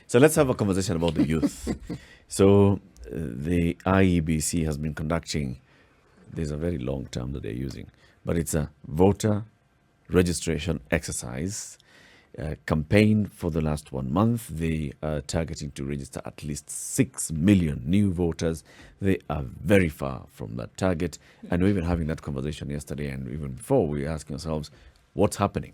So let's have a conversation about the youth. So the IEBC has been conducting, there's a very long term that they're using, but it's a voter registration exercise campaign for the last 1 month. They are targeting to register at least 6 million new voters. They are very far from that target. And we've been having that conversation yesterday and even before. We were asking ourselves, what's happening?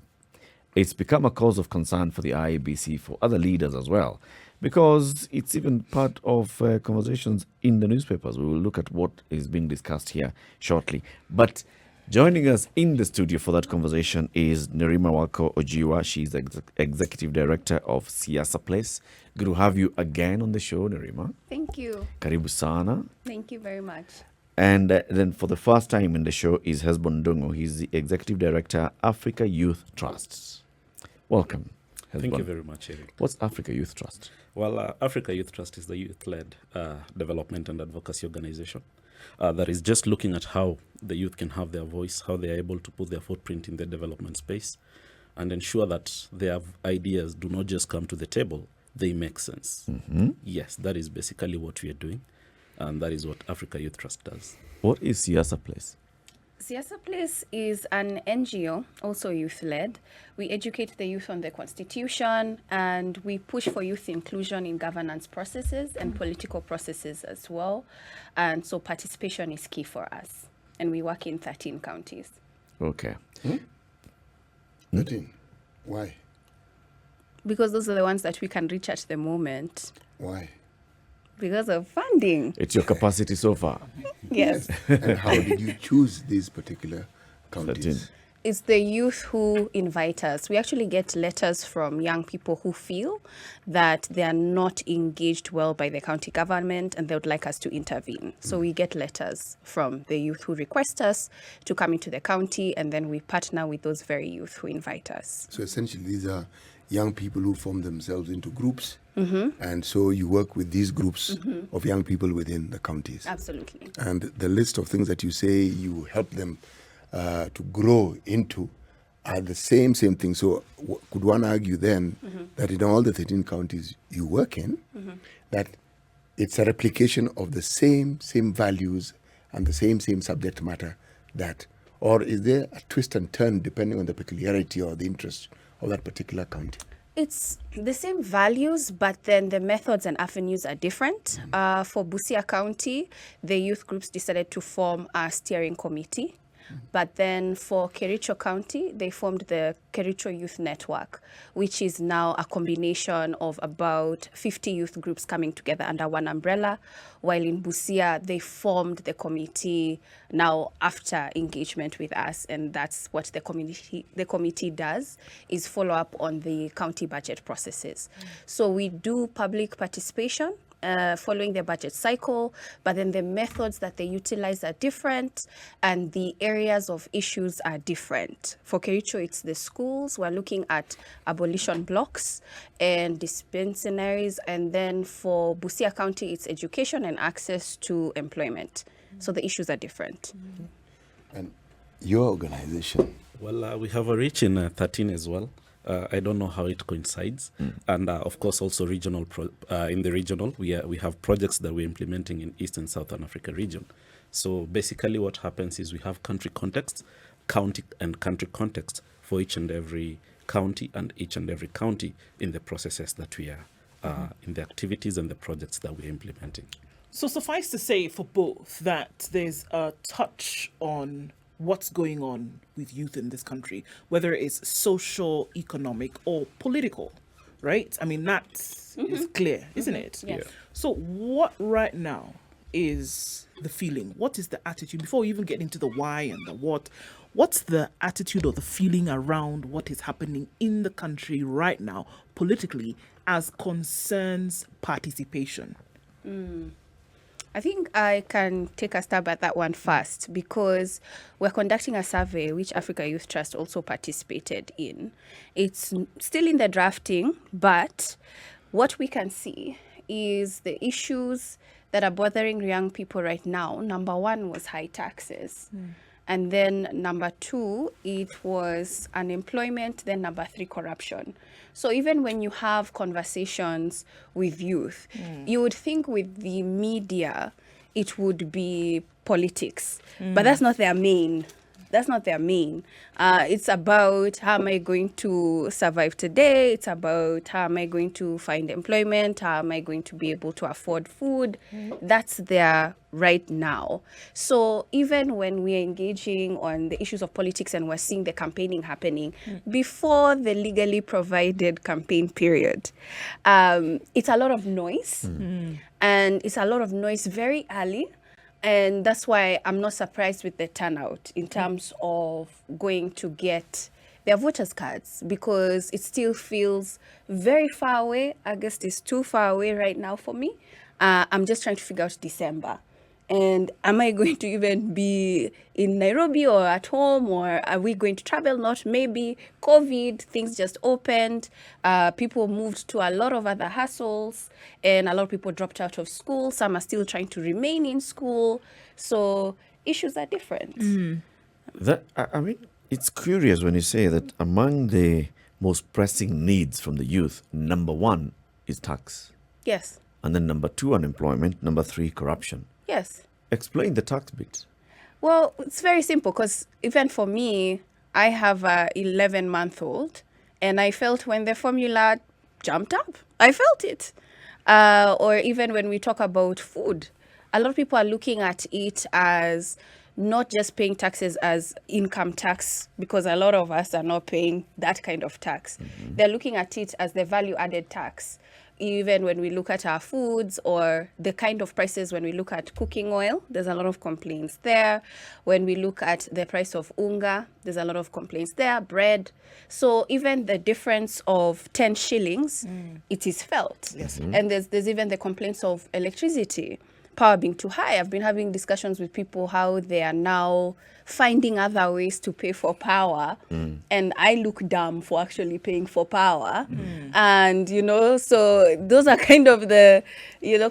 It's become a cause of concern for the IEBC, for other leaders as well, because it's even part of conversations in the newspapers. We will look at what is being discussed here shortly. But joining us in the studio for that conversation is Nerima Wako Ojiwa. She's the Executive Director of Siasa Place. Good to have you again on the show, Nerima. Thank you. Karibu sana. Thank you very much. And then for the first time in the show is Hesborne Ndungu. He's the Executive Director, Africa Youth Trust. Welcome, Hesborne. Thank you very much, Eric. What's Africa Youth Trust? Well, Africa Youth Trust is the youth-led development and advocacy organization that is just looking at how the youth can have their voice, how they are able to put their footprint in the development space, and ensure that their ideas do not just come to the table, they make sense. Mm-hmm. Yes, that is basically what we are doing, and that is what Africa Youth Trust does. What is Siasa Place? Siasa Place is an NGO, also youth-led. We educate the youth on the Constitution, and we push for youth inclusion in governance processes and political processes as well. And so participation is key for us. And we work in 13 counties. Okay. 13. Why? Because those are the ones that we can reach at the moment. Why? Because of funding. It's your capacity so far. Yes. And how did you choose these particular 13. counties? It's the youth who invite us. We actually get letters from young people who feel that they are not engaged well by the county government and they would like us to intervene. So we get letters from the youth who request us to come into the county, and then we partner with those very youth who invite us. So essentially, these are young people who form themselves into groups. And so you work with these groups of young people within the counties. Absolutely. And the list of things that you say you help them to grow into are the same thing. So could one argue then that in all the 13 counties you work in, that it's a replication of the same values and the same subject matter, that, or is there a twist and turn depending on the peculiarity or the interest of that particular county? It's the same values, but then the methods and avenues are different. For Busia County, the youth groups decided to form a steering committee. But then for Kericho County, they formed the Kericho Youth Network, which is now a combination of about 50 youth groups coming together under one umbrella. While in Busia, they formed the committee now after engagement with us. And that's what the committee does, is follow up on the county budget processes. So we do public participation following the budget cycle, but then the methods that they utilize are different and the areas of issues are different. For Kericho, it's the schools. We're looking at abolition blocks and dispensaries. And then for Busia County, it's education and access to employment. So the issues are different. And your organization? Well, we have a reach in 13 as well. I don't know how it coincides. And of course, also regional. In the regional, we have projects that we're implementing in East and Southern Africa region. So basically what happens is we have country context, county and country context for each and every county and each and every county in the processes that we are, in the activities and the projects that we're implementing. So suffice to say for both that there's a touch on what's going on with youth in this country, whether it's social, economic, or political, right? I mean, that is clear, isn't it? Yes. Yeah. So what right now is the feeling? What is the attitude? Before we even get into the why and the what, what's the attitude or the feeling around what is happening in the country right now, politically, as concerns participation? I think I can take a stab at that one first, because we're conducting a survey which Africa Youth Trust also participated in. It's still in the drafting, but what we can see is the issues that are bothering young people right now. Number one was high taxes. And then number 2, it was unemployment. Then number 3, corruption. So even when you have conversations with youth, you would think with the media, it would be politics, but that's not their main. That's not their main. It's about how am I going to survive today? It's about how am I going to find employment? How am I going to be able to afford food? That's their right now. So even when we're engaging on the issues of politics and we're seeing the campaigning happening before the legally provided campaign period, it's a lot of noise. And it's a lot of noise very early. And that's why I'm not surprised with the turnout in terms of going to get their voters' cards, because it still feels very far away. August is too far away right now for me. I'm just trying to figure out December. And am I going to even be in Nairobi or at home, or are we going to travel? Not maybe. COVID, things just opened. People moved to a lot of other hustles, and a lot of people dropped out of school. Some are still trying to remain in school. So issues are different. I mean, it's curious when you say that among the most pressing needs from the youth, number 1 is tax. Yes. And then number 2, unemployment. Number 3, corruption. Yes. Explain the tax bit. Well, it's very simple, because even for me, I have a 11-month-old, and I felt when the formula jumped up, I felt it. Or even when we talk about food, a lot of people are looking at it as not just paying taxes as income tax, because a lot of us are not paying that kind of tax. They're looking at it as the value-added tax. Even when we look at our foods or the kind of prices, when we look at cooking oil, there's a lot of complaints there. When we look at the price of unga, there's a lot of complaints there, bread. So even the difference of 10 shillings, it is felt. Yes. And there's even the complaints of electricity, power being too high. I've been having discussions with people how they are now finding other ways to pay for power, and I look dumb for actually paying for power. And so those are kind of the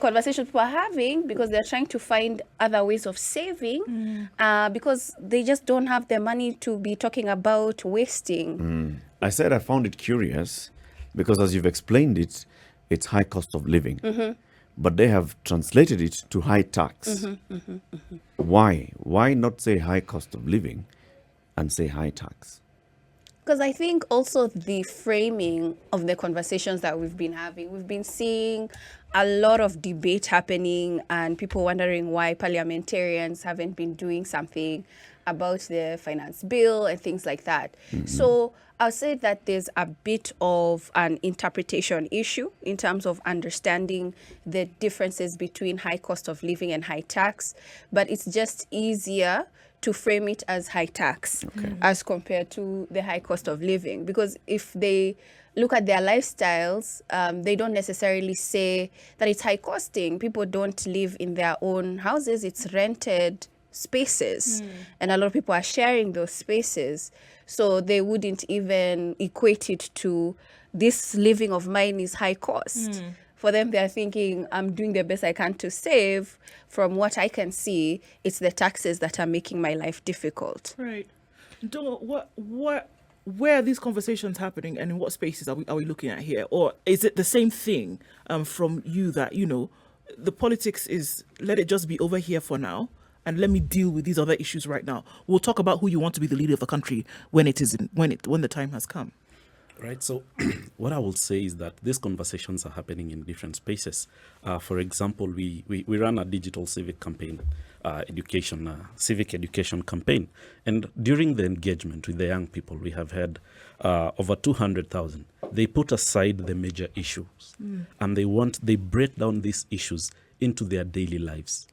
conversations people are having, because they're trying to find other ways of saving, because they just don't have the money to be talking about wasting. I said I found it curious because, as you've explained it, it's high cost of living. But they have translated it to high tax. Why? Why not say high cost of living and say high tax? Because I think also the framing of the conversations that we've been having, we've been seeing a lot of debate happening and people wondering why parliamentarians haven't been doing something about the finance bill and things like that. So I'll say that there's a bit of an interpretation issue in terms of understanding the differences between high cost of living and high tax, but it's just easier to frame it as high tax as compared to the high cost of living. Because if they look at their lifestyles, they don't necessarily say that it's high costing. People don't live in their own houses, it's rented spaces, and a lot of people are sharing those spaces, so they wouldn't even equate it to this living of mine is high cost. For them, they're thinking, I'm doing the best I can to save. From what I can see, it's the taxes that are making my life difficult. Right. Ndungu, where are these conversations happening, and in what spaces are we looking at here? Or is it the same thing from you that, the politics is, let it just be over here for now, and let me deal with these other issues right now. We'll talk about who you want to be the leader of the country when the time has come. Right. So what I will say is that these conversations are happening in different spaces. For example, we run a digital civic campaign, civic education campaign. And during the engagement with the young people, we have had over 200,000. They put aside the major issues and they break down these issues into their daily lives.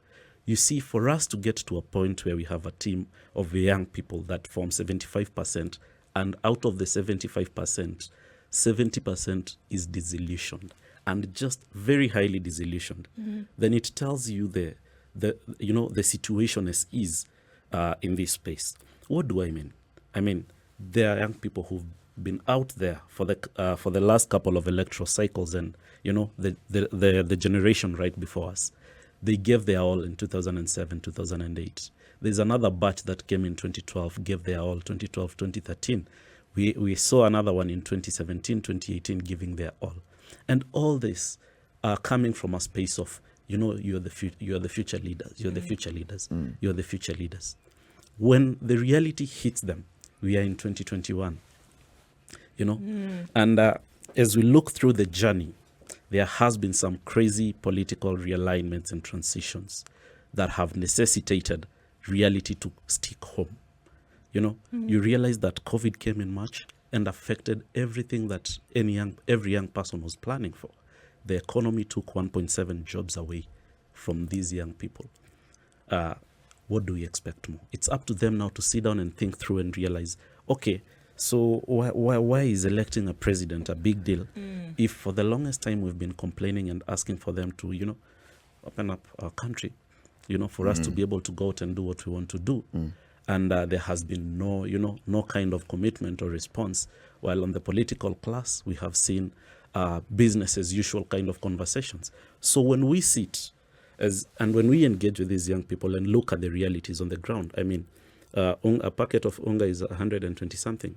You see, for us to get to a point where we have a team of young people that form 75%, and out of the 75%, 70% is disillusioned, and just very highly disillusioned, then it tells you the situation as is in this space. What do I mean? I mean, there are young people who've been out there for the last couple of electoral cycles, and the generation right before us. They gave their all in 2007, 2008. There's another batch that came in 2012, gave their all, 2012, 2013. We saw another one in 2017, 2018, giving their all. And all this are coming from a space of, you're the future leaders, you're the future leaders, you're the future leaders. When the reality hits them, we are in 2021, and as we look through the journey, there has been some crazy political realignments and transitions that have necessitated reality to stick home. You realize that COVID came in March and affected everything that every young person was planning for. The economy took 1.7 jobs away from these young people. What do we expect more? It's up to them now to sit down and think through and realize, okay, so why is electing a president a big deal if for the longest time we've been complaining and asking for them to, open up our country, for us to be able to go out and do what we want to do. And there has been no kind of commitment or response. While on the political class, we have seen business as usual kind of conversations. So when we sit and when we engage with these young people and look at the realities on the ground, I mean, a packet of unga is 120 something.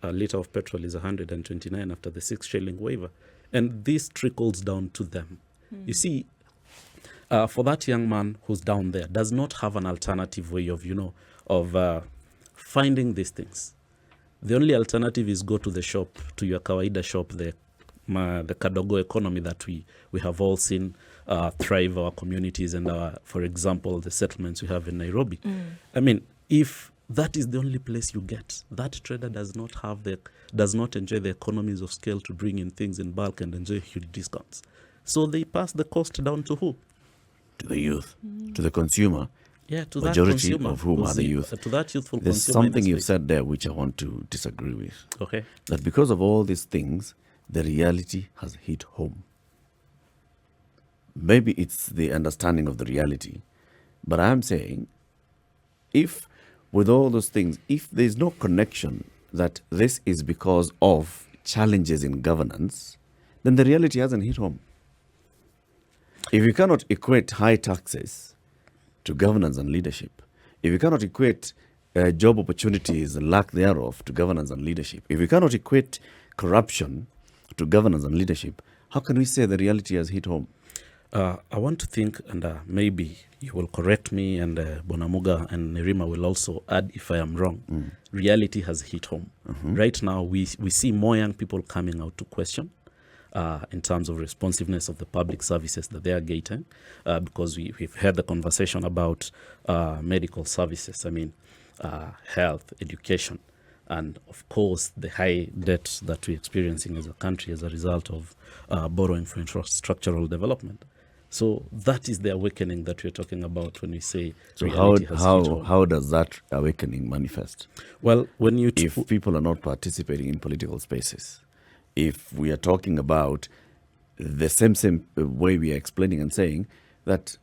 A liter of petrol is 129 after the 6 shilling waiver. And this trickles down to them. You see, for that young man who's down there, does not have an alternative way of, finding these things. The only alternative is go to the shop, to your kawaida shop, the kadogo economy that we have all seen thrive our communities and for example, the settlements we have in Nairobi. I mean, if that is the only place you get, that trader does not enjoy the economies of scale to bring in things in bulk and enjoy huge discounts. So they pass the cost down to who? To the youth, to the consumer. Yeah, to majority that consumer, of whom are the youth. To that youthful There's consumer. something you said there which I want to disagree with. Okay. That because of all these things, the reality has hit home. Maybe it's the understanding of the reality, but I'm saying, if with all those things, if there's no connection that this is because of challenges in governance, then the reality hasn't hit home. If you cannot equate high taxes to governance and leadership, if you cannot equate job opportunities and lack thereof to governance and leadership, if you cannot equate corruption to governance and leadership, how can we say the reality has hit home? I want to think, and maybe you will correct me, and Bonamuga and Nerima will also add if I am wrong. Reality has hit home. Right now, we see more young people coming out to question in terms of responsiveness of the public services that they are getting, because we've had the conversation about medical services, health, education, and of course the high debt that we're experiencing as a country as a result of borrowing for infrastructural development. So that is the awakening that we're talking about when we say reality has hit home. How does that awakening manifest? Well, when you if people are not participating in political spaces, if we are talking about the same way we are explaining and saying that,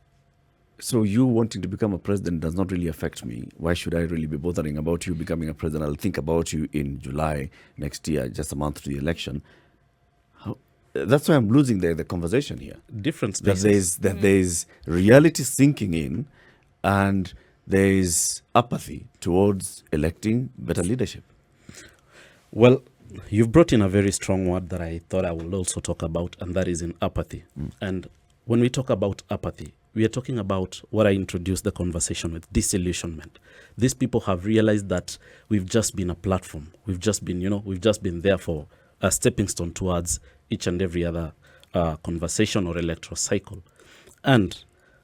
so you wanting to become a president does not really affect me. Why should I really be bothering about you becoming a president? I'll think about you in July next year, just a month to the election. That's why I'm losing the conversation here. Different spaces. That there's reality sinking in, and there is apathy towards electing better leadership. Well, you've brought in a very strong word that I thought I will also talk about, and that is in apathy. And when we talk about apathy, we are talking about what I introduced the conversation with, disillusionment. These people have realized that we've just been a platform. We've just been there for a stepping stone towards each and every other conversation or electoral cycle. And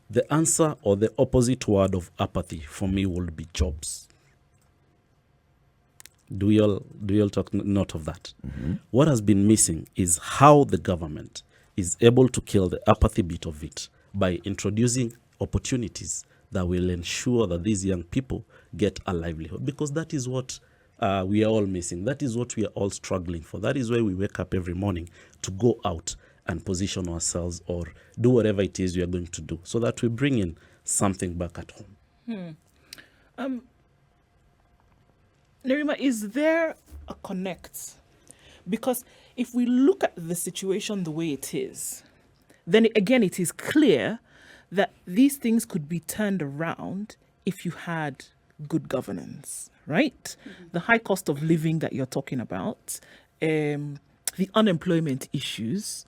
the answer or the opposite word of apathy for me would be jobs. Do we all take note of that? What has been missing is how the government is able to kill the apathy bit of it by introducing opportunities that will ensure that these young people get a livelihood, because that is what we are all missing. That is what we are all struggling for. That is why we wake up every morning to go out and position ourselves or do whatever it is we are going to do so that we bring in something back at home. Nerima, is there a connect? Because if we look at the situation the way it is, then again, it is clear that these things could be turned around if you had good governance, right? The high cost of living that you're talking about, the unemployment issues,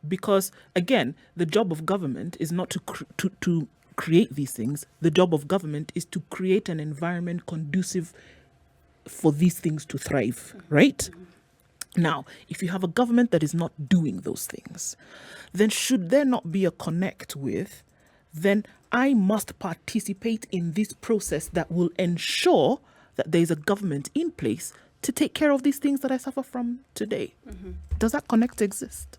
because again, the job of government is not to create these things. The job of government is to create an environment conducive for these things to thrive, right? Now, if you have a government that is not doing those things, then should there not be a connect with, then I must participate in this process that will ensure that there is a government in place to take care of these things that I suffer from today. Does that connect exist?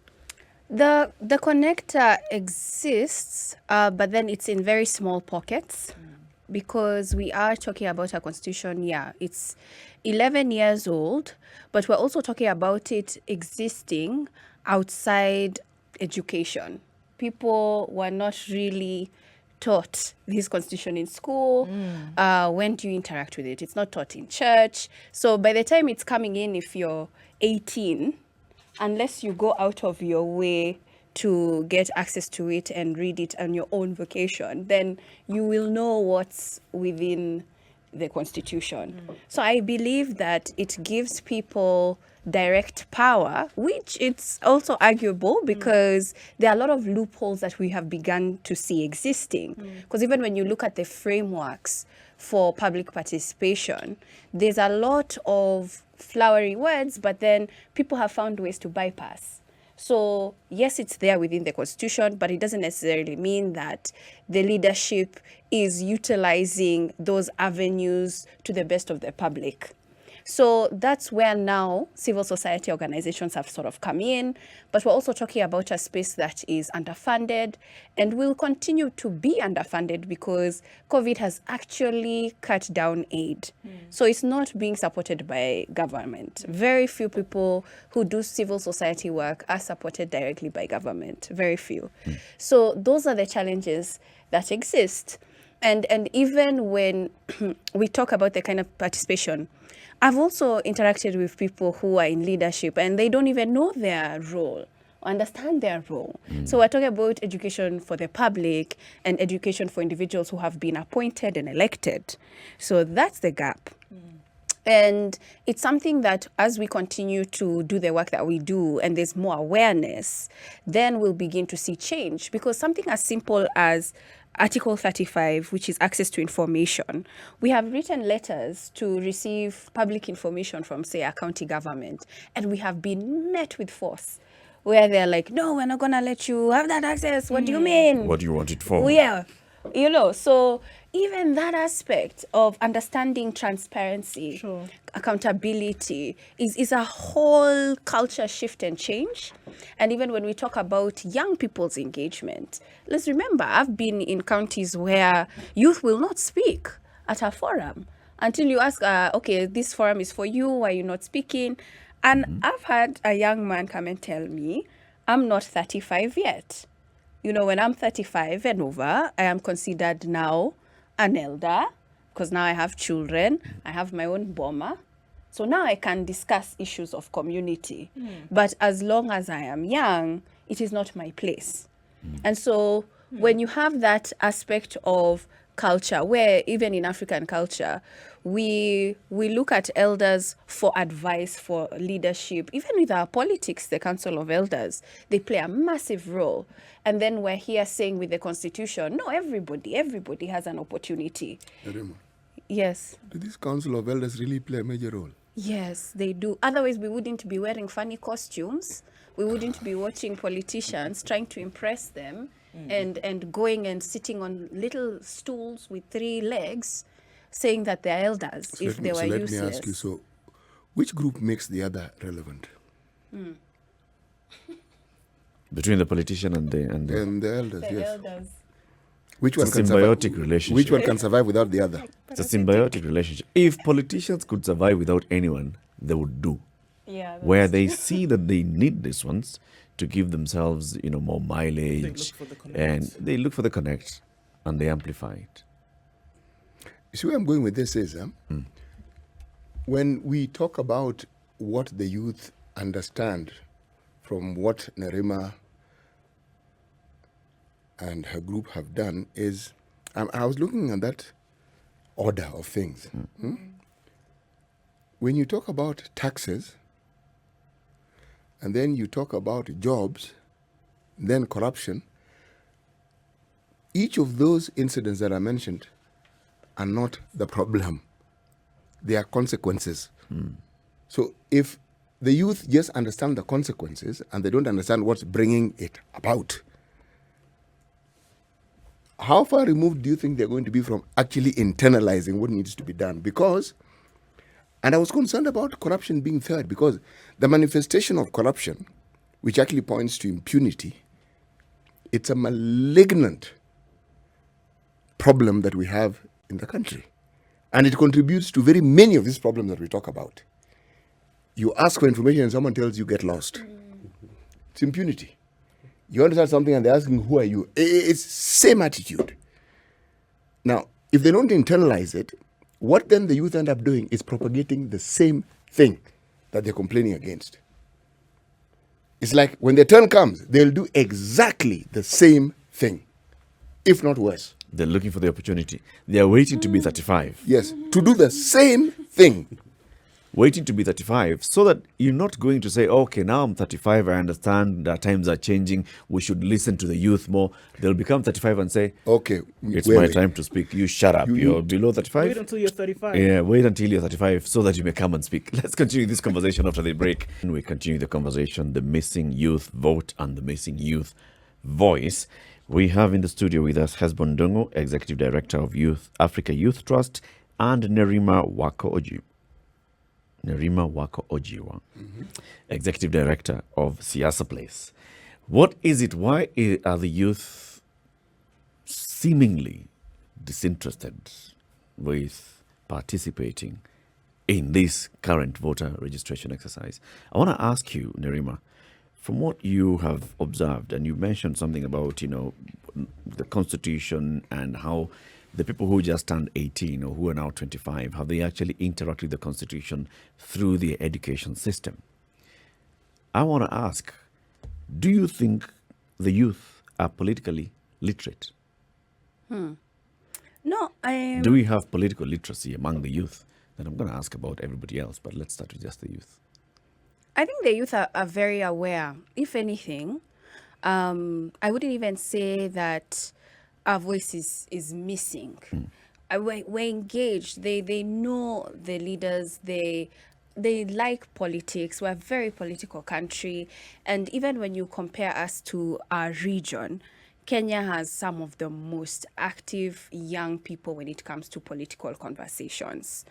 The connector exists, but then it's in very small pockets because we are talking about a constitution. Yeah, it's 11 years old, but we're also talking about it existing outside education. People were not really taught this constitution in school. When do you interact with it? It's not taught in church. So by the time it's coming in, if you're 18, unless you go out of your way to get access to it and read it on your own vacation, then you will know what's within the Constitution. So I believe that it gives people direct power, which it's also arguable because there are a lot of loopholes that we have begun to see existing. Because even when you look at the frameworks for public participation, there's a lot of flowery words, but then people have found ways to bypass. So yes, it's there within the Constitution, but it doesn't necessarily mean that the leadership is utilizing those avenues to the best of the public. So that's where now civil society organizations have sort of come in, but we're also talking about a space that is underfunded and will continue to be underfunded because COVID has actually cut down aid. So it's not being supported by government. Very few people who do civil society work are supported directly by government, very few. So those are the challenges that exist. And even when we talk about the kind of participation, I've also interacted with people who are in leadership and they don't even know their role, understand their role. So we're talking about education for the public and education for individuals who have been appointed and elected. So that's the gap. And it's something that as we continue to do the work that we do and there's more awareness, then we'll begin to see change. Because something as simple as Article 35, which is access to information, we have written letters to receive public information from, say, a county government, and we have been met with force, where they're like, no, we're not going to let you have that access. What do you mean? What do you want it for? Yeah. You know, so even that aspect of understanding transparency, accountability is a whole culture shift and change. And even when we talk about young people's engagement, let's remember, I've been in counties where youth will not speak at a forum until you ask, okay, this forum is for you, why are you not speaking? And I've had a young man come and tell me, I'm not 35 yet. You know, when I'm 35 and over, I am considered now an elder because now I have children, I have my own boma. So now I can discuss issues of community. But as long as I am young, it is not my place. And so when you have that aspect of culture, where even in African culture, we look at elders for advice, for leadership. Even with our politics, the Council of Elders, they play a massive role. And then we're here saying with the Constitution, no, everybody has an opportunity. Nerima, Yes. do this Council of Elders really play a major role? Yes, they do. Otherwise, we wouldn't be wearing funny costumes. We wouldn't be watching politicians trying to impress them and going and sitting on little stools with 3 legs saying that they're elders if they were useless. Let me ask you, so which group makes the other relevant? Between the politician and the And the elders, The yes. elders. Which It's one a can symbiotic survive? relationship. Which one can survive without the other? It's a symbiotic relationship. If politicians could survive without anyone, they would do. Yeah. Where they see that they need these ones to give themselves, more mileage, for the connect. and they look for the connect, and they amplify it. You see where I'm going with this is, when we talk about what the youth understand from what Nerima and her group have done is, I was looking at that order of things. When you talk about taxes, and then you talk about jobs, then corruption, each of those incidents that I mentioned are not the problem. They are consequences. So if the youth just understand the consequences and they don't understand what's bringing it about, how far removed do you think they're going to be from actually internalizing what needs to be done? Because, and I was concerned about corruption being third, because the manifestation of corruption, which actually points to impunity, it's a malignant problem that we have in the country. And it contributes to very many of these problems that we talk about. You ask for information and someone tells you get lost. It's impunity. You understand something and they're asking, who are you? It's same attitude. Now, if they don't internalize it, what then the youth end up doing is propagating the same thing that they're complaining against. It's like when their turn comes, they'll do exactly the same thing, if not worse. They're looking for the opportunity. They are waiting to be 35. Yes, to do the same thing. Waiting to be 35 so that you're not going to say, okay, now I'm 35, I understand that times are changing, we should listen to the youth more. They'll become 35 and say, okay, it's my time to speak. You shut up. You're below 35. Wait until you're 35. Yeah, wait until you're 35 so that you may come and speak. Let's continue this conversation after the break. And we continue the conversation, the missing youth vote and the missing youth voice. We have in the studio with us Hesborne Ndungu, Executive Director of Youth Africa Youth Trust, and Nerima Wako Ojiwa, Executive Director of Siasa Place. What is it? Why are the youth seemingly disinterested with participating in this current voter registration exercise? I want to ask you, Nerima, from what you have observed, and you mentioned something about, the Constitution and how the people who just turned 18 or who are now 25, how they actually interact with the Constitution through the education system. I want to ask, do you think the youth are politically literate? No, Do we have political literacy among the youth? Then I'm going to ask about everybody else, but let's start with just the youth. I think the youth are very aware. If anything, I wouldn't even say that our voice is missing. We're engaged. They know the leaders. They like politics. We're a very political country. And even when you compare us to our region, Kenya has some of the most active young people when it comes to political conversations.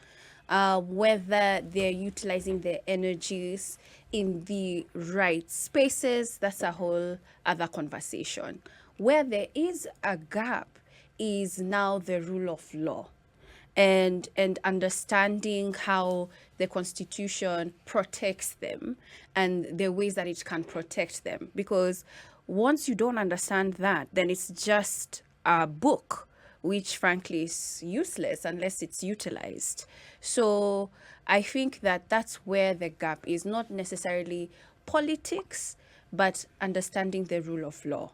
Whether they're utilizing their energies in the right spaces, that's a whole other conversation. Where there is a gap is now the rule of law and understanding how the Constitution protects them and the ways that it can protect them. Because once you don't understand that, then it's just a book, which frankly is useless unless it's utilized. So I think that that's where the gap is, not necessarily politics, but understanding the rule of law.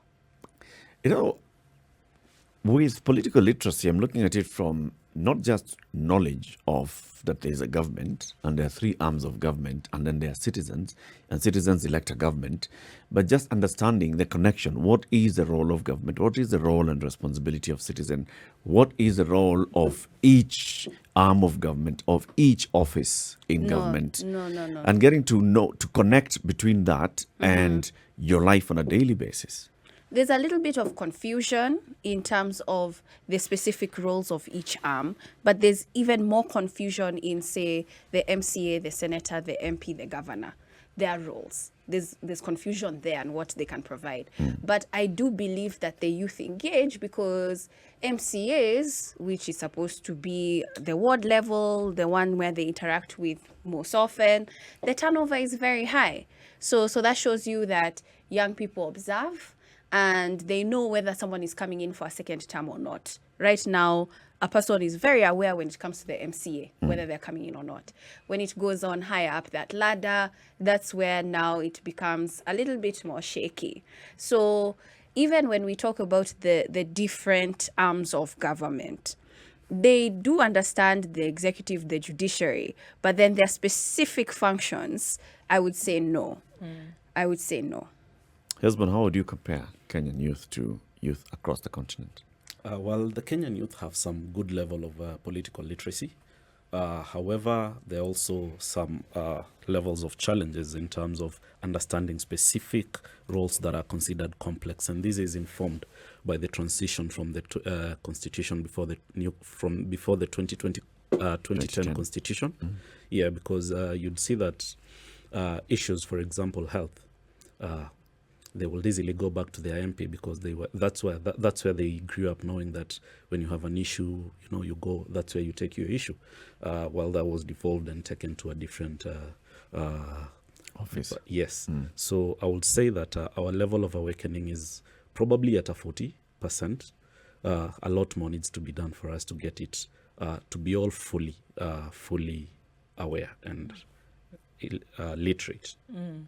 With political literacy, I'm looking at it from not just knowledge of that there is a government and there are three arms of government and then there are citizens and citizens elect a government, but just understanding the connection. What is the role of government? What is the role and responsibility of citizen? What is the role of each arm of government, of each office in government? No. And getting to connect between that and your life on a daily basis. There's a little bit of confusion in terms of the specific roles of each arm, but there's even more confusion in, say, the MCA, the senator, the MP, the governor. Their roles. There's confusion there and what they can provide. But I do believe that the youth engage because MCAs, which is supposed to be the ward level, the one where they interact with most often, the turnover is very high. So that shows you that young people observe and they know whether someone is coming in for a second term or not. Right now, a person is very aware when it comes to the MCA, whether they're coming in or not. When it goes on higher up that ladder, that's where now it becomes a little bit more shaky. So even when we talk about the different arms of government, they do understand the executive, the judiciary, but then their specific functions, I would say no. I would say no. Hesborne, how would you compare Kenyan youth to youth across the continent? Well, the Kenyan youth have some good level of political literacy. However, there are also some levels of challenges in terms of understanding specific roles that are considered complex, and this is informed by the transition from the constitution before the 2020 constitution. Yeah, because you'd see that issues, for example, health, they will easily go back to their MP because that's where they grew up knowing that when you have an issue, you go, that's where you take your issue. Well, that was devolved and taken to a different office. Yes. So I would say that our level of awakening is probably at a 40%. A lot more needs to be done for us to get it to be all fully aware and literate.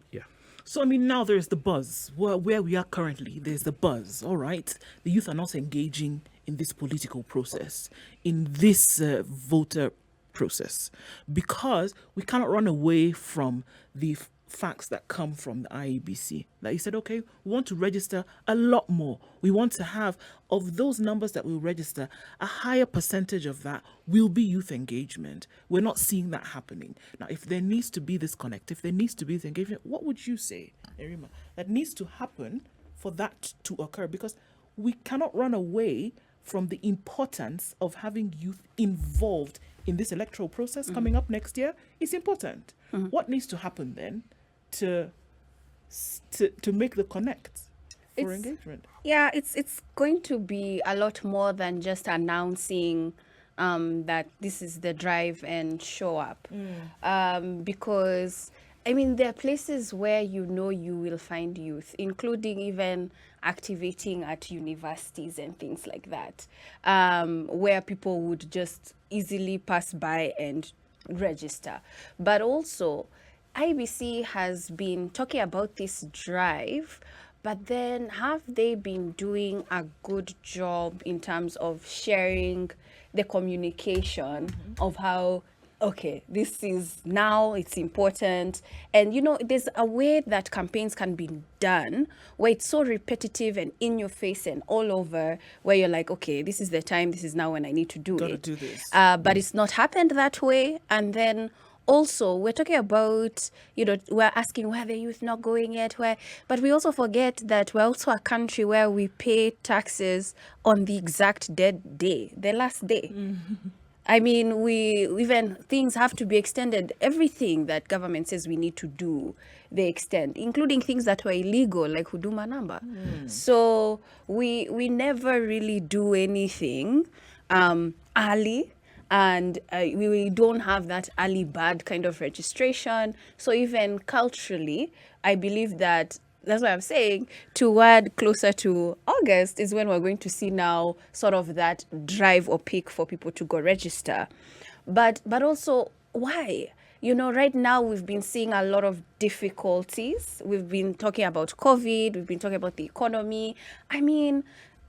Yeah. So, I mean, now there's the buzz. Where we are currently, there's the buzz, all right? The youth are not engaging in this political process, in this voter process, because we cannot run away from the facts that come from the IEBC. That you said, okay, we want to register a lot more. We want to have, of those numbers that we register, a higher percentage of that will be youth engagement. We're not seeing that happening. Now, if there needs to be this connect, if there needs to be this engagement, what would you say, Nerima, that needs to happen for that to occur? Because we cannot run away from the importance of having youth involved in this electoral process coming up next year. It's important. What needs to happen then to make the connect for engagement? Yeah, it's going to be a lot more than just announcing that this is the drive and show up. Because, I mean, there are places where you will find youth, including even activating at universities and things like that, where people would just easily pass by and register. But also, IBC has been talking about this drive, but then have they been doing a good job in terms of sharing the communication of how, okay, this is now, it's important. And, there's a way that campaigns can be done where it's so repetitive and in your face and all over, where you're like, okay, this is the time, this is now when I need to do Gotta it. do this. But it's not happened that way. And then also, we're talking about, we're asking where the youth not going yet, but we also forget that we're also a country where we pay taxes on the exact dead day, the last day. I mean, even things have to be extended. Everything that government says we need to do, they extend, including things that were illegal, like Huduma number. So we never really do anything early. And we don't have that early bird kind of registration. So even culturally, I believe that's why I'm saying toward closer to August is when we're going to see now sort of that drive or peak for people to go register. But also, why? Right now we've been seeing a lot of difficulties. We've been talking about COVID. We've been talking about the economy. I mean,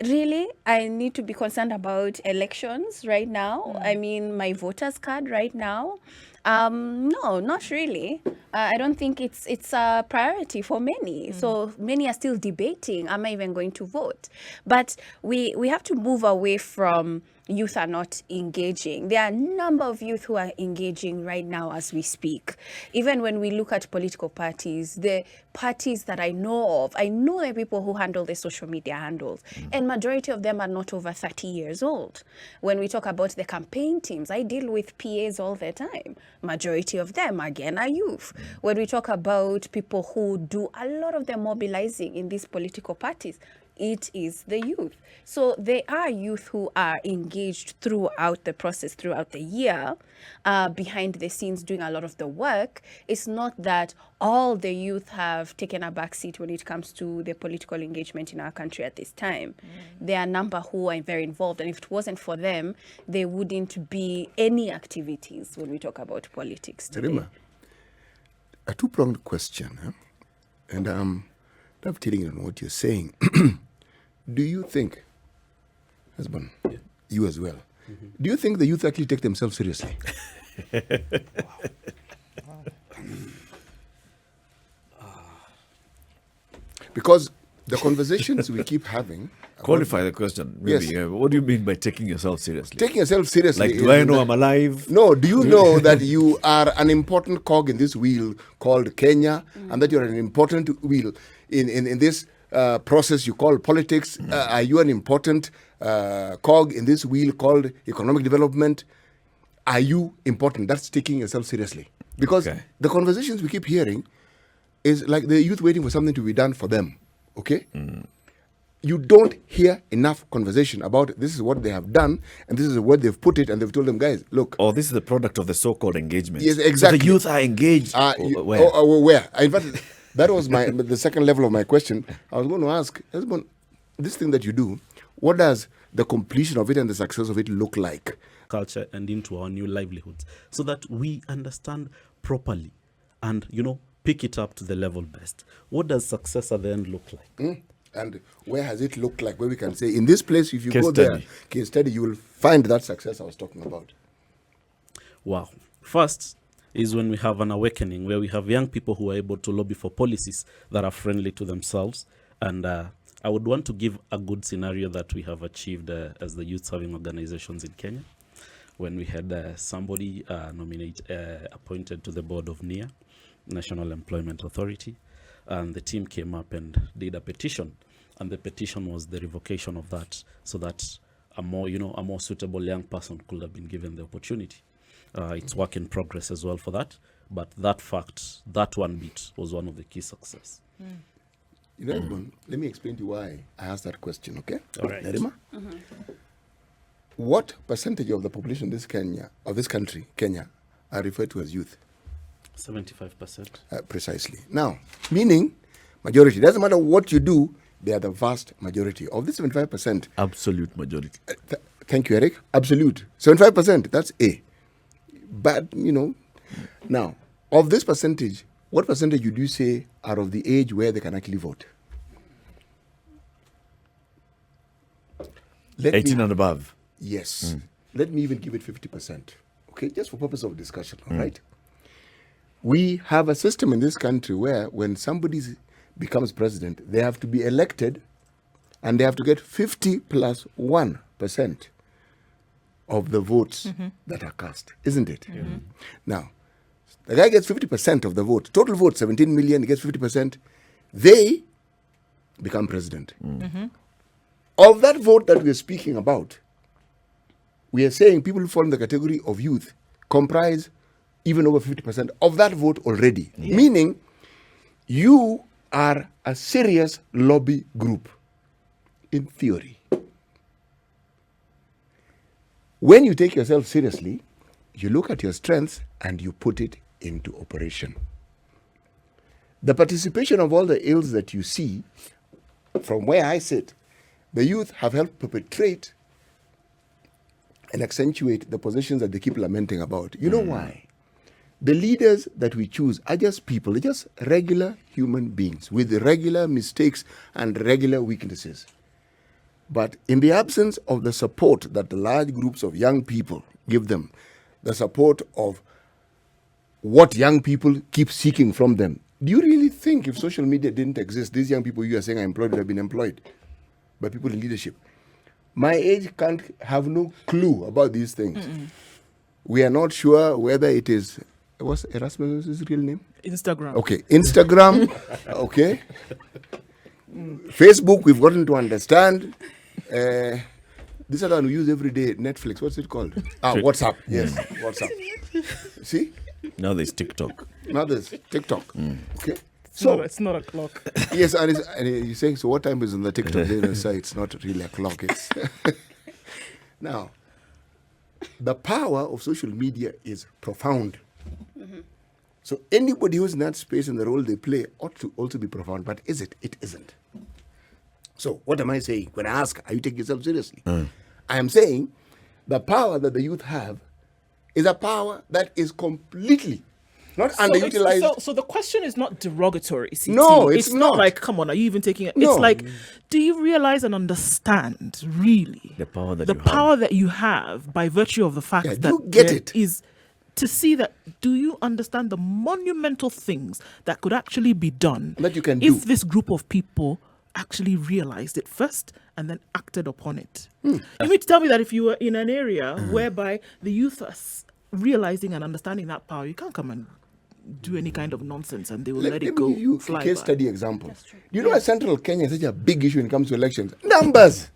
really, I need to be concerned about elections right now. I mean, my voter's card right now. No, not really. I don't think it's a priority for many. So many are still debating, am I even going to vote? But we have to move away from youth are not engaging. There are a number of youth who are engaging right now as we speak. Even when we look at political parties, the parties that I know the people who handle the social media handles, and majority of them are not over 30 years old. When we talk about the campaign teams, I deal with PAs all the time. Majority of them, again, are youth. When we talk about people who do a lot of the mobilizing in these political parties, it is the youth. So there are youth who are engaged throughout the process, throughout the year, behind the scenes doing a lot of the work. It's not that all the youth have taken a backseat when it comes to the political engagement in our country at this time. There are a number who are very involved, and if it wasn't for them, there wouldn't be any activities when we talk about politics today. Nerima, a two-pronged question, and dovetailing on what you're saying. Do you think, Hesborne, you as well, Do you think the youth actually take themselves seriously? Because the conversations we keep having. Qualify the question. Maybe. Yes. What do you mean by taking yourself seriously? Taking yourself seriously. Like, do I know I'm alive? No, do you know that you are an important cog in this wheel called Kenya, and that you're an important wheel in this process you call politics? Are you an important cog in this wheel called economic development? Are you important? That's taking yourself seriously. Because the conversations we keep hearing is like the youth waiting for something to be done for them. Okay? You don't hear enough conversation about this is what they have done and this is where they've put it, and they've told them, guys, look. Or this is the product of the so-called engagement. Yes, exactly. So the youth are engaged. Where? Where? In fact, that was the second level of my question. I was going to ask, Hesborne, this thing that you do, what does the completion of it and the success of it look like? Culture and into our new livelihoods, so that we understand properly and, pick it up to the level best. What does success at the end look like? And where has it looked like, where we can say, in this place, if you Case go study. there, case study, you will find that success I was talking about. Wow. First is when we have an awakening, where we have young people who are able to lobby for policies that are friendly to themselves. And I would want to give a good scenario that we have achieved as the youth serving organizations in Kenya, when we had somebody appointed to the board of NEA, National Employment Authority, and the team came up and did a petition, and the petition was the revocation of that, so that a more suitable young person could have been given the opportunity. It's work in progress as well for that, but that one bit was one of the key success. Hesborne, let me explain to you why I asked that question, okay? All right. Nerima? What percentage of the population of this country, Kenya, are referred to as youth? 75%. Precisely. Now, meaning majority. Doesn't matter what you do, they are the vast majority. Of this 75%. Absolute majority. Thank you, Eric. Absolute. 75%, that's A. But, now, of this percentage, what percentage would you say are of the age where they can actually vote? 18 and above. Yes. Let me even give it 50%. Okay, just for purpose of discussion, all right? We have a system in this country where when somebody becomes president, they have to be elected and they have to get 50 plus 1% of the votes that are cast, isn't it? Now, the guy gets 50% of the vote. Total vote, 17 million, he gets 50%. They become president. Of that vote that we are speaking about, we are saying people who fall in the category of youth comprise even over 50% of that vote already. Meaning, you are a serious lobby group, in theory. When you take yourself seriously, you look at your strengths and you put it into operation. The participation of all the ills that you see, from where I sit, the youth have helped perpetrate and accentuate the positions that they keep lamenting about. You know why? The leaders that we choose are just people, they're just regular human beings with regular mistakes and regular weaknesses. But in the absence of the support that the large groups of young people give them, the support of what young people keep seeking from them, do you really think if social media didn't exist, these young people you are saying are employed would have been employed by people in leadership? My age can't have no clue about these things. We are not sure whether it is, what's Erasmus's real name? Instagram. Okay, Instagram. Okay. Facebook, we've gotten to understand. This other one we use every day, Netflix. What's it called? WhatsApp. Yes, WhatsApp. See? Now there's TikTok. Now there's TikTok. Okay. It's not a clock. Yes, and you're saying, so what time is on the TikTok? They say it's not really a clock. It's now, the power of social media is profound. So anybody who's in that space and the role they play ought to also be profound. But is it? It isn't. So what am I saying? When I ask, are you taking yourself seriously? I am saying the power that the youth have is a power that is completely not So, underutilized. so the question is not derogatory. CT. No, it's not not. like, come on, are you even taking it? No. It's like, do you realize and understand really The power that the you have. power that you have by virtue of the fact Yeah, that you get there it. is to see that. Do you understand the monumental things that could actually be done That you can if do. this group of people actually realized it first and then acted upon it? You mean to tell me that if you were in an area whereby the youth are realizing and understanding that power, you can't come and do any kind of nonsense and they will let it me go give you a fly case by. study example. You know, Central Kenya is such a big issue when it comes to elections. Numbers.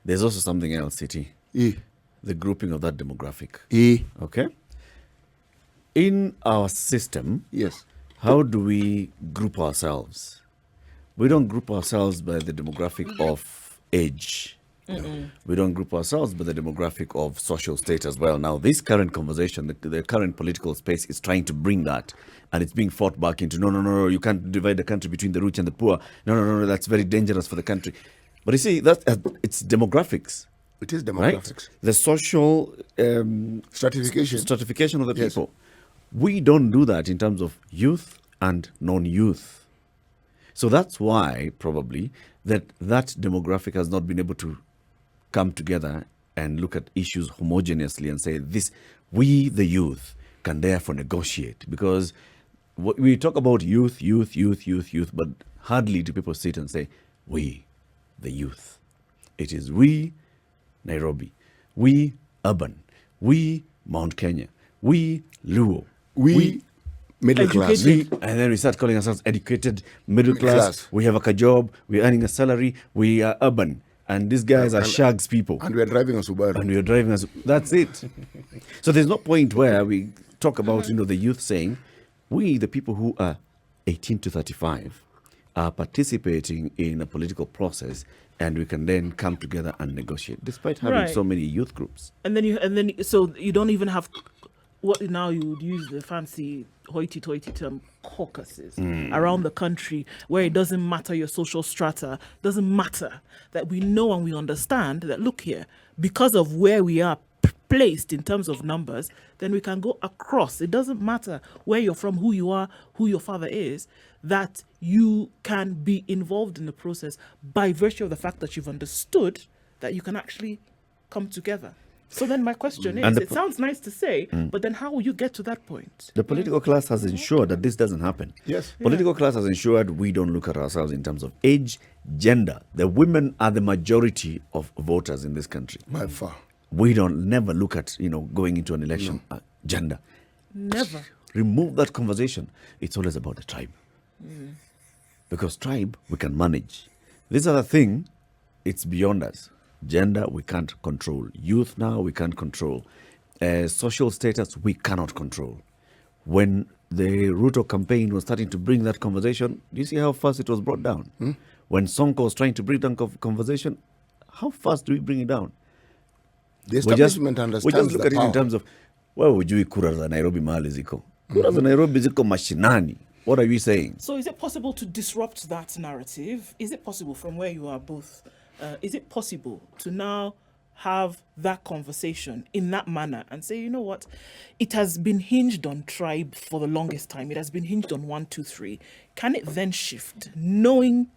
There's also something else, City. Eh, The grouping of that demographic. eh, Okay? In our system, yes. how do we group ourselves? We don't group ourselves by the demographic of age. You know, we don't group ourselves by the demographic of social status. Well, now this current conversation, the current political space is trying to bring that, and it's being fought back into no, you can't divide the country between the rich and the poor. No, that's very dangerous for the country. But you see, that it's demographics, It is right? demographics. The social Stratification. of the Yes. people. We don't do that in terms of youth and non-youth. So that's why probably that demographic has not been able to come together and look at issues homogeneously and say this, we the youth can therefore negotiate, because we talk about youth, but hardly do people sit and say we the youth. It is we Nairobi, we urban, we Mount Kenya, we Luo, We middle class. Educated. and then we start calling ourselves educated, middle class. Class. We have a job, we're earning a salary, we are urban. And these guys are shags people. And we are driving a Subaru. And we are driving us. That's it. So there's no point where we talk about, the youth saying, we, the people who are 18 to 35, are participating in a political process, and we can then come together and negotiate, despite having Right. so many youth groups. So you don't even have what now you would use the fancy hoity-toity term caucuses around the country, where it doesn't matter your social strata, doesn't matter that we know and we understand that, look here, because of where we are placed in terms of numbers, then we can go across. It doesn't matter where you're from, who you are, who your father is, that you can be involved in the process by virtue of the fact that you've understood that you can actually come together. So then my question is, And it sounds nice to say, but then how will you get to that point? The political class has ensured that this doesn't happen. Yes. Political class has ensured we don't look at ourselves in terms of age, gender. The women are the majority of voters in this country. By far. We don't never look at, going into an election, gender. Never. Remove that conversation. It's always about the tribe. Because tribe, we can manage. This other thing, it's beyond us. Gender, we can't control. Youth now, we can't control. Social status, we cannot control. When the Ruto campaign was starting to bring that conversation, do you see how fast it was brought down? When Sonko was trying to bring down conversation, how fast do we bring it down? The establishment understands we just look the at it power. in terms of, well, hujui kura za Nairobi mahali ziko. Kura za Nairobi ziko mashinani. What are we saying? So is it possible to disrupt that narrative? Is it possible from where you are both? Is it possible to now have that conversation in that manner and say, you know what, it has been hinged on tribe for the longest time. It has been hinged on 1, 2, 3. Can it then shift? Knowing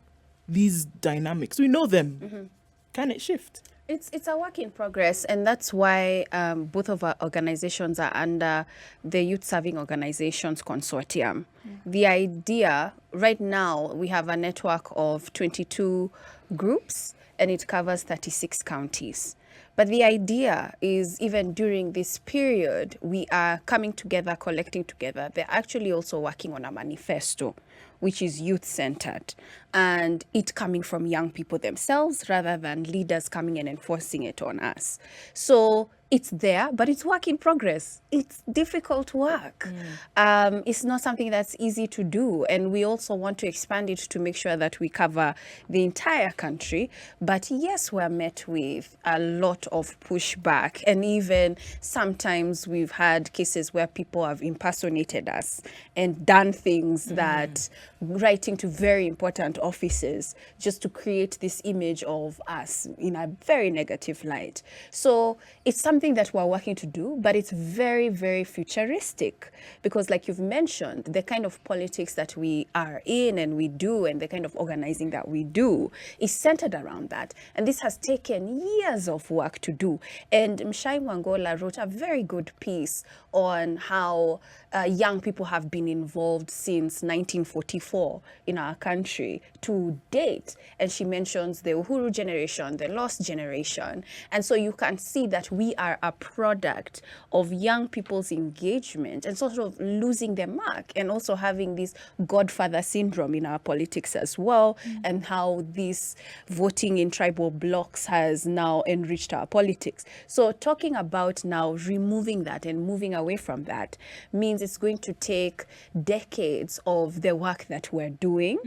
these dynamics, we know them. Can it shift? It's a work in progress, and that's why both of our organizations are under the Youth Serving Organizations Consortium. The idea, right now, we have a network of 22 groups, and it covers 36 counties. But the idea is, even during this period, we are coming together, collecting together. They're actually also working on a manifesto, which is youth-centered, and it coming from young people themselves rather than leaders coming and enforcing it on us. So it's there, but it's work in progress. It's difficult work. It's not something that's easy to do, and we also want to expand it to make sure that we cover the entire country. But yes, we're met with a lot of pushback, and even sometimes we've had cases where people have impersonated us and done things that, writing to very important offices just to create this image of us in a very negative light. So it's something something that we're working to do, but it's very, very futuristic because, like you've mentioned, the kind of politics that we are in and we do and the kind of organizing that we do is centered around that. And this has taken years of work to do. And Mshai Mwangola wrote a very good piece on how young people have been involved since 1944 in our country to date. And she mentions the Uhuru generation, the lost generation. And so you can see that we are a product of young people's engagement and sort of losing their mark, and also having this godfather syndrome in our politics as well, and how this voting in tribal blocks has now enriched our politics. So talking about now removing that and moving away from that means it's going to take decades of the work that we're doing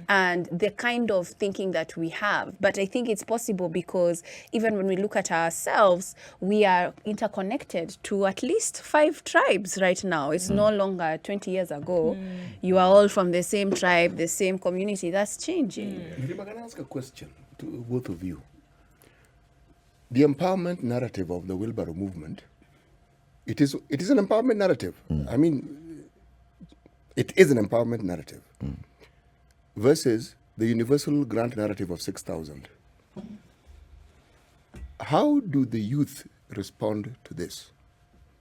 and the kind of thinking that we have. But I think it's possible because even when we look at ourselves, we are interconnected to at least 5 tribes right now. It's no longer 20 years ago. You are all from the same tribe, the same community. That's changing. Nerima, can I ask a question to both of you? The empowerment narrative of the wheelbarrow movement, it is an empowerment narrative. I mean, it is an empowerment narrative versus the universal grant narrative of 6,000. How do the youth respond to this?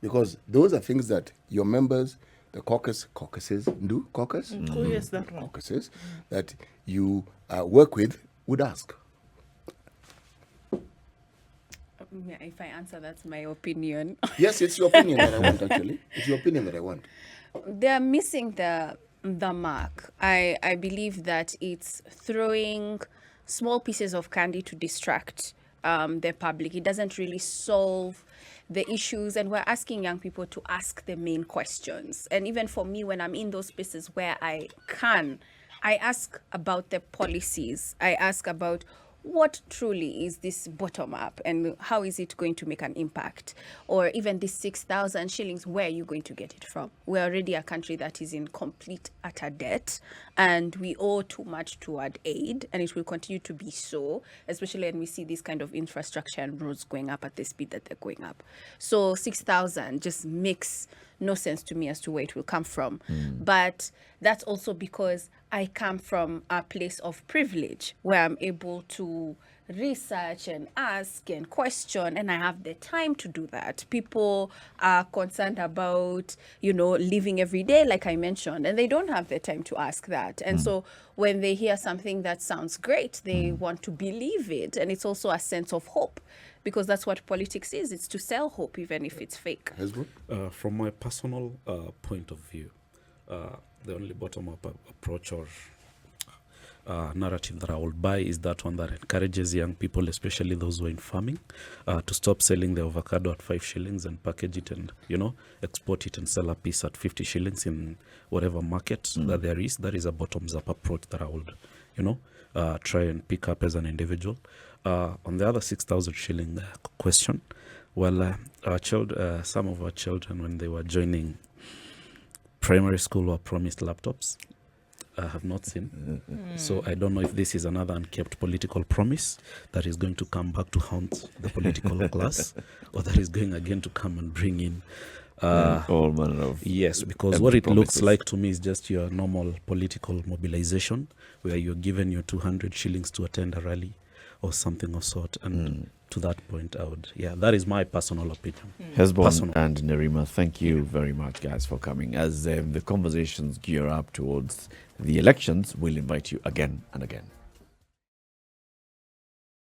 Because those are things that your members, the caucuses, Oh, yes, that one. caucuses that you work with would ask. Yeah, if I answer, that's my opinion. Yes, it's your opinion that I want, actually. It's your opinion that I want. They're missing the mark. I believe that it's throwing small pieces of candy to distract the public. It doesn't really solve the issues, and we're asking young people to ask the main questions. And even for me, when I'm in those spaces where I ask about the policies. I ask about what truly is this bottom up and how is it going to make an impact? Or even this 6,000 shillings, where are you going to get it from? We're already a country that is in complete utter debt, and we owe too much toward aid, and it will continue to be so, especially when we see this kind of infrastructure and roads going up at the speed that they're going up. So 6,000 just makes no sense to me as to where it will come from. But that's also because I come from a place of privilege where I'm able to research and ask and question, and I have the time to do that. People are concerned about, living every day, like I mentioned, and they don't have the time to ask that. And so when they hear something that sounds great, they want to believe it. And it's also a sense of hope, because that's what politics is. It's to sell hope, even if it's fake. Hesborne? From my personal point of view, the only bottom-up approach or narrative that I will buy is that one that encourages young people, especially those who are in farming, to stop selling the avocado at 5 shillings and package it and, export it and sell a piece at 50 shillings in whatever market that there is. That is a bottoms-up approach that I would, try and pick up as an individual. On the other 6,000 shilling question, well, some of our children, when they were joining primary school, were promised laptops. I have not seen. So I don't know if this is another unkept political promise that is going to come back to haunt the political class, or that is going again to come and bring in all manner of yes, because empty what it promises. looks like to me is just your normal political mobilization, where you're given your 200 shillings to attend a rally or something of sort. And to that point, that is my personal opinion. Hesborne and Nerima, thank you very much, guys, for coming. As the conversations gear up towards the elections, we'll invite you again and again.